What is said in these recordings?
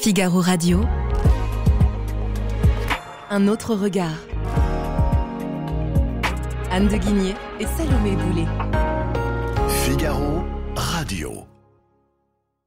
Figaro Radio. Un autre regard. Anne de Guigné et Salomé Boulet. Figaro Radio.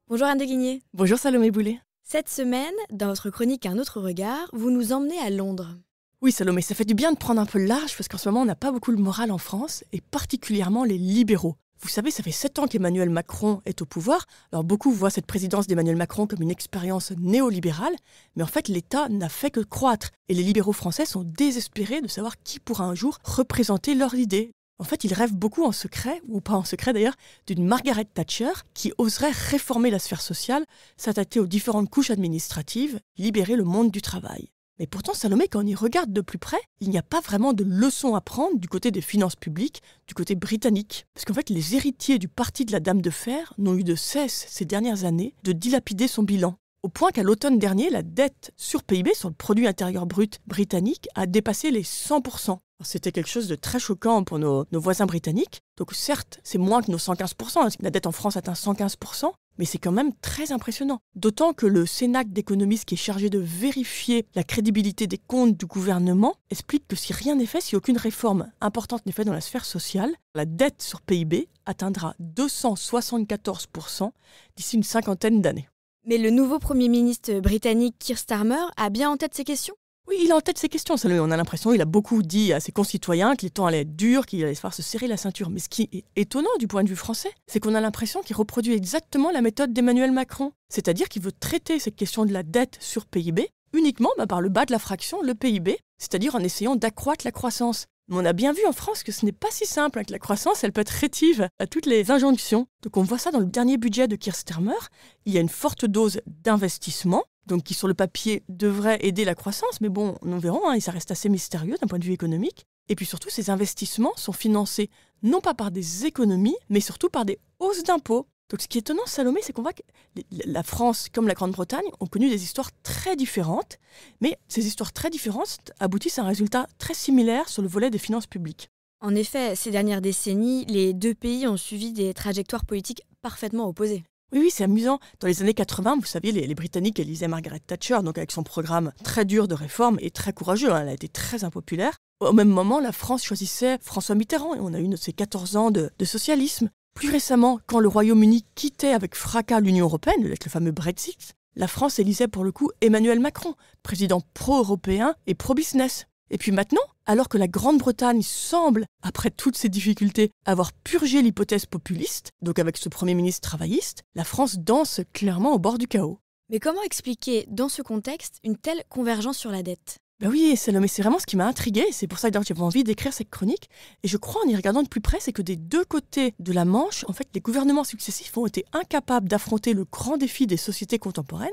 Bonjour Anne de Guigné. Bonjour Salomé Boulet. Cette semaine, dans votre chronique Un autre regard, vous nous emmenez à Londres. Oui Salomé, ça fait du bien de prendre un peu large parce qu'en ce moment on n'a pas beaucoup le moral en France et particulièrement les libéraux. Vous savez, ça fait 7 ans qu'Emmanuel Macron est au pouvoir. Alors beaucoup voient cette présidence d'Emmanuel Macron comme une expérience néolibérale, mais en fait l'État n'a fait que croître. Et les libéraux français sont désespérés de savoir qui pourra un jour représenter leurs idées. En fait, ils rêvent beaucoup en secret, ou pas en secret d'ailleurs, d'une Margaret Thatcher qui oserait réformer la sphère sociale, s'attaquer aux différentes couches administratives, libérer le monde du travail. Mais pourtant, Salomé, quand on y regarde de plus près, il n'y a pas vraiment de leçons à prendre du côté des finances publiques, du côté britannique. Parce qu'en fait, les héritiers du parti de la Dame de Fer n'ont eu de cesse ces dernières années de dilapider son bilan. Au point qu'à l'automne dernier, la dette sur PIB, sur le produit intérieur brut britannique, a dépassé les 100%. C'était quelque chose de très choquant pour nos voisins britanniques. Donc certes, c'est moins que nos 115%, la dette en France atteint 115%, mais c'est quand même très impressionnant. D'autant que le Cénacle d'économistes qui est chargé de vérifier la crédibilité des comptes du gouvernement explique que si rien n'est fait, si aucune réforme importante n'est faite dans la sphère sociale, la dette sur PIB atteindra 274% d'ici une cinquantaine d'années. Mais le nouveau Premier ministre britannique Keir Starmer a bien en tête ces questions ? Oui, il a en tête ces questions. On a l'impression qu'il a beaucoup dit à ses concitoyens que les temps allaient être durs, qu'il allait falloir se serrer la ceinture. Mais ce qui est étonnant du point de vue français, c'est qu'on a l'impression qu'il reproduit exactement la méthode d'Emmanuel Macron. C'est-à-dire qu'il veut traiter cette question de la dette sur PIB uniquement par le bas de la fraction, le PIB, c'est-à-dire en essayant d'accroître la croissance. Mais on a bien vu en France que ce n'est pas si simple, que la croissance, elle peut être rétive à toutes les injonctions. Donc on voit ça dans le dernier budget de Keir Starmer. Il y a une forte dose d'investissement, donc qui sur le papier devrait aider la croissance, mais bon, nous verrons, et ça reste assez mystérieux d'un point de vue économique. Et puis surtout, ces investissements sont financés non pas par des économies, mais surtout par des hausses d'impôts. Donc ce qui est étonnant, Salomé, c'est qu'on voit que la France, comme la Grande-Bretagne, ont connu des histoires très différentes, mais ces histoires très différentes aboutissent à un résultat très similaire sur le volet des finances publiques. En effet, ces dernières décennies, les deux pays ont suivi des trajectoires politiques parfaitement opposées. Oui, c'est amusant. Dans les années 80, vous saviez, les Britanniques élisaient Margaret Thatcher, donc avec son programme très dur de réforme et très courageux. Elle a été très impopulaire. Au même moment, la France choisissait François Mitterrand et on a eu ces 14 ans de socialisme. Plus récemment, quand le Royaume-Uni quittait avec fracas l'Union européenne, avec le fameux Brexit, la France élisait pour le coup Emmanuel Macron, président pro-européen et pro-business. Et puis maintenant, alors que la Grande-Bretagne semble, après toutes ces difficultés, avoir purgé l'hypothèse populiste, donc avec ce Premier ministre travailliste, la France danse clairement au bord du chaos. Mais comment expliquer, dans ce contexte, une telle convergence sur la dette ? Ben oui, Salomé, c'est vraiment ce qui m'a intriguée. C'est pour ça que j'avais envie d'écrire cette chronique. Et je crois, en y regardant de plus près, c'est que des deux côtés de la Manche, en fait, les gouvernements successifs ont été incapables d'affronter le grand défi des sociétés contemporaines,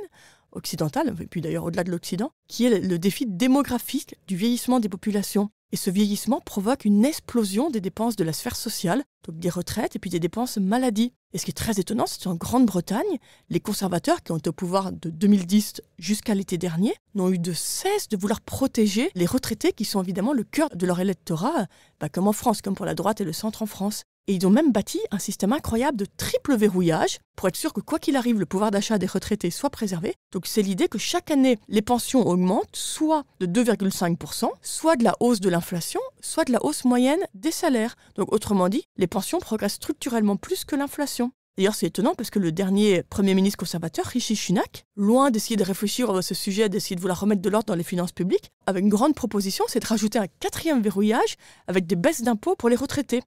occidentales, et puis d'ailleurs au-delà de l'Occident, qui est le défi démographique du vieillissement des populations. Et ce vieillissement provoque une explosion des dépenses de la sphère sociale, donc des retraites et puis des dépenses maladie. Et ce qui est très étonnant, c'est qu'en Grande-Bretagne, les conservateurs qui ont été au pouvoir de 2010 jusqu'à l'été dernier n'ont eu de cesse de vouloir protéger les retraités qui sont évidemment le cœur de leur électorat, comme en France, comme pour la droite et le centre en France. Et ils ont même bâti un système incroyable de triple verrouillage pour être sûr que quoi qu'il arrive, le pouvoir d'achat des retraités soit préservé. Donc c'est l'idée que chaque année, les pensions augmentent soit de 2,5%, soit de la hausse de l'inflation, soit de la hausse moyenne des salaires. Donc autrement dit, les pensions progressent structurellement plus que l'inflation. D'ailleurs, c'est étonnant parce que le dernier Premier ministre conservateur, Rishi Sunak, loin d'essayer de réfléchir à ce sujet, d'essayer de vouloir remettre de l'ordre dans les finances publiques, avait une grande proposition, c'est de rajouter un 4e verrouillage avec des baisses d'impôts pour les retraités.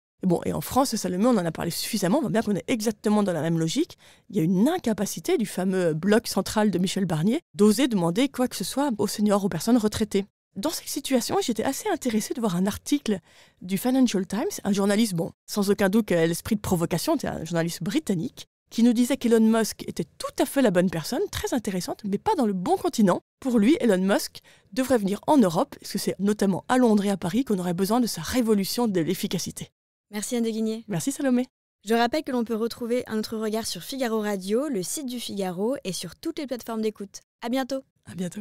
Et en France, Salomé, on en a parlé suffisamment, on voit bien qu'on est exactement dans la même logique. Il y a une incapacité du fameux bloc central de Michel Barnier d'oser demander quoi que ce soit aux seniors, aux personnes retraitées. Dans cette situation, j'étais assez intéressée de voir un article du Financial Times, un journaliste, sans aucun doute à l'esprit de provocation, c'est un journaliste britannique, qui nous disait qu'Elon Musk était tout à fait la bonne personne, très intéressante, mais pas dans le bon continent. Pour lui, Elon Musk devrait venir en Europe, parce que c'est notamment à Londres et à Paris qu'on aurait besoin de sa révolution de l'efficacité. Merci Anne de Guigné. Merci Salomé. Je rappelle que l'on peut retrouver Un autre regard sur Figaro Radio, le site du Figaro et sur toutes les plateformes d'écoute. À bientôt. À bientôt.